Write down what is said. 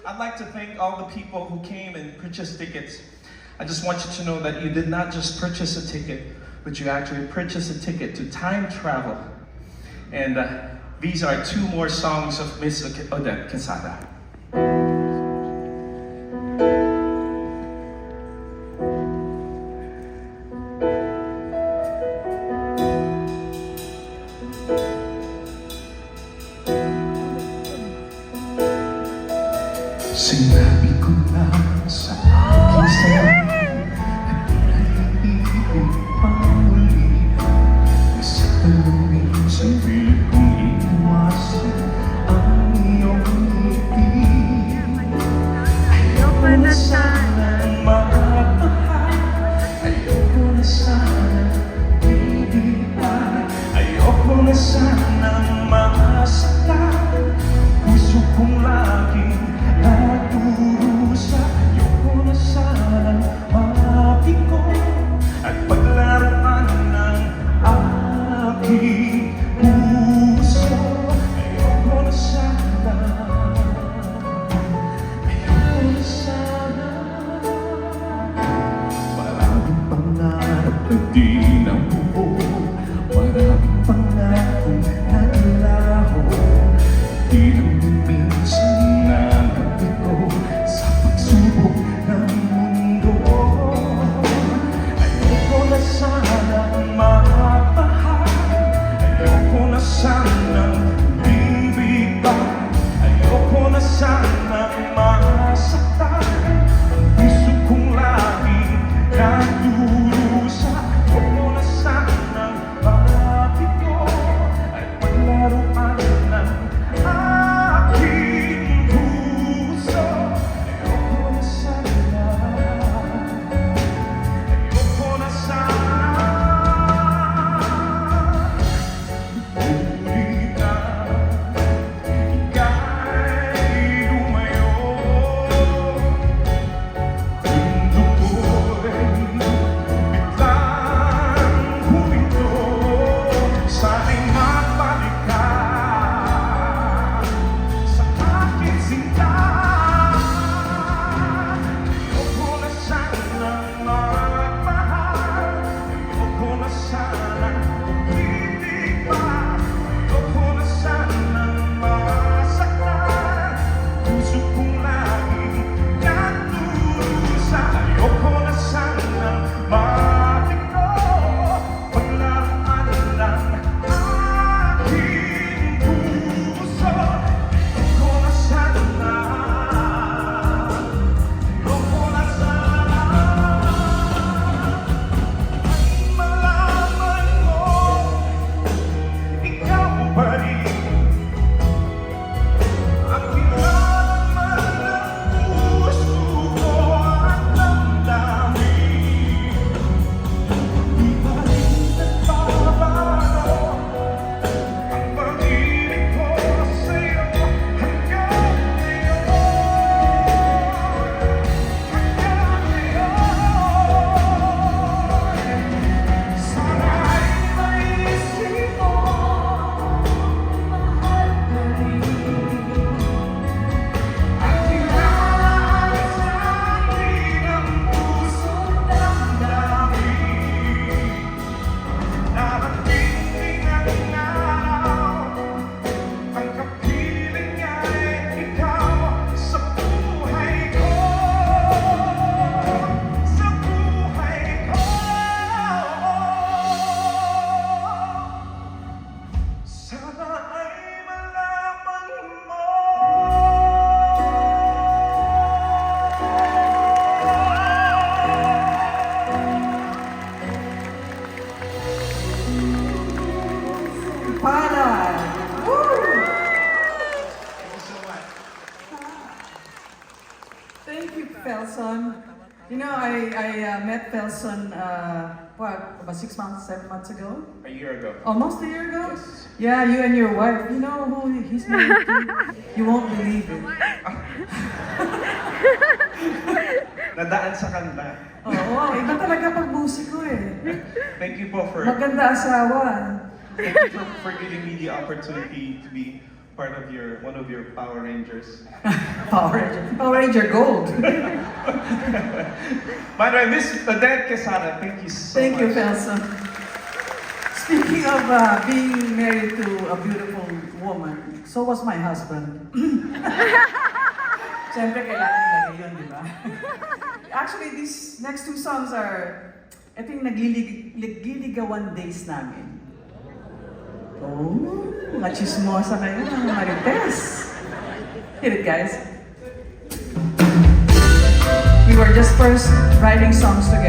I'd like to thank all the people who came and purchased tickets. I just want you to know that you did not just purchase a ticket, but you actually purchased a ticket to time travel. And these are two more songs of Miss Odette Quesada. Sinabi ko na sa aking sarili at pinag-iibig pa muli na sa tanongin sa pilit kong iwasan ang iyong ngiti. Ayoko na sanang mapahal, ayoko na sanang bibigyan, ayoko na sanang masaktan, puso kong laging naturusa. Ayoko na sanang mapiko at paglaruan ng aking puso. Ayoko na sana, ayoko na sana. Maraming pangarap na di nabuo, maraming pangakong naglaho, di naman minsan nabigo sa pagsubok ng mundo. Ayoko na sanang mapahal, ayoko na sanang bibigyan, ayoko na sanang masaktan, ang puso kong laging naturusa. Ayoko na sanang mabigo at paglaruan ng aking puso. Ayoko na sana, ayoko na sana. Ngunit na ika'y lumayo, mundo ko'y biglang huminto. Sana'y magbalik ka sa aking sinta. Ayoko na sanang magmahal, ayoko na sanang umitig pa, ayoko na sanang masaktan, puso kong laging naturusa. Ayoko na sanang mapiko, paglaruan ng aking puso. Ayoko na sana, ayoko na sana. Malaman mo, ikaw pa rin ang kinalaman ng puso ko at damdamin. Di pa rin nagbabago ang pag-ibig ko sa'yo hanggang ngayon, hanggang ngayon. Sana ay maisip mo, mahal ka rin at kailangan sa akin ang puso't damdamin. Darating din ang araw, ang kapiling ay ikaw sa buhay ko, sa buhay ko. Sana ay malaman mo. Pana! Woo! Thank you so much. Thank you, Felson. You know, I met Felson, about 6 months, 7 months ago? A year ago. Almost a year ago? Yes. Yeah, you and your wife. You know who he's married to? You won't believe it. Nadaan sa kanta. Oo, iba talaga pag musiko eh. Thank you po for Maganda asawa. Thank you for giving me the opportunity to be part of one of your Power Rangers. Power Ranger Gold. By the way, Miss Odette Quesada, thank you so Thank you, much. Felson. Speaking of being married to a beautiful woman, so was my husband. Siyempre, kailangan nilagay yun, di ba? Actually, these next two songs are, ito yung nagliligawan days namin. Oh, mga chismosa kayo, mga marites. Hit it, guys. We were just first writing songs together.